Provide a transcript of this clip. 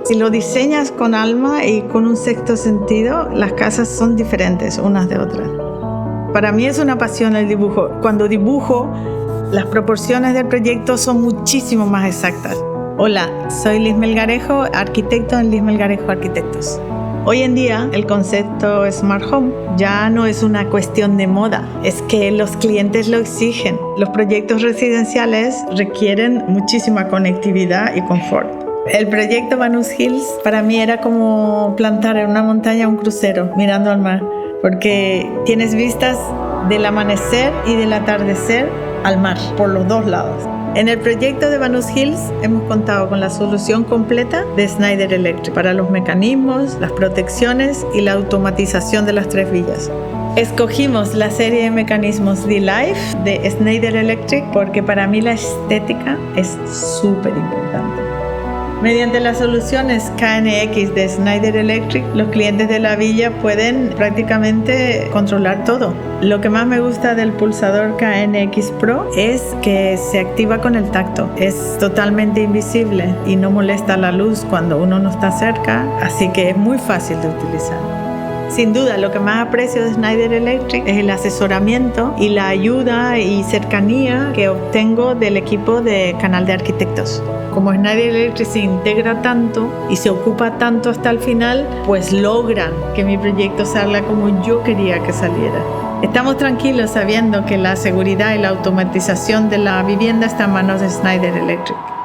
Si lo diseñas con alma y con un sexto sentido, las casas son diferentes unas de otras. Para mí es una pasión el dibujo. Cuando dibujo, las proporciones del proyecto son muchísimo más exactas. Hola, soy Liz Melgarejo, arquitecto en Liz Melgarejo Arquitectos. Hoy en día el concepto Smart Home ya no es una cuestión de moda, es que los clientes lo exigen. Los proyectos residenciales requieren muchísima conectividad y confort. El proyecto Banús Hills para mí era como plantar en una montaña un crucero mirando al mar, porque tienes vistas del amanecer y del atardecer al mar por los dos lados. En el proyecto de Banús Hills hemos contado con la solución completa de Schneider Electric para los mecanismos, las protecciones y la automatización de las 3 villas. Escogimos la serie de mecanismos D-Life de Schneider Electric porque para mí la estética es súper importante. Mediante las soluciones KNX de Schneider Electric, los clientes de la villa pueden prácticamente controlar todo. Lo que más me gusta del pulsador KNX Pro es que se activa con el tacto. Es totalmente invisible y no molesta la luz cuando uno no está cerca, así que es muy fácil de utilizar. Sin duda, lo que más aprecio de Schneider Electric es el asesoramiento y la ayuda y cercanía que obtengo del equipo de Canal de Arquitectos. Como Schneider Electric se integra tanto y se ocupa tanto hasta el final, pues logran que mi proyecto salga como yo quería que saliera. Estamos tranquilos sabiendo que la seguridad y la automatización de la vivienda está en manos de Schneider Electric.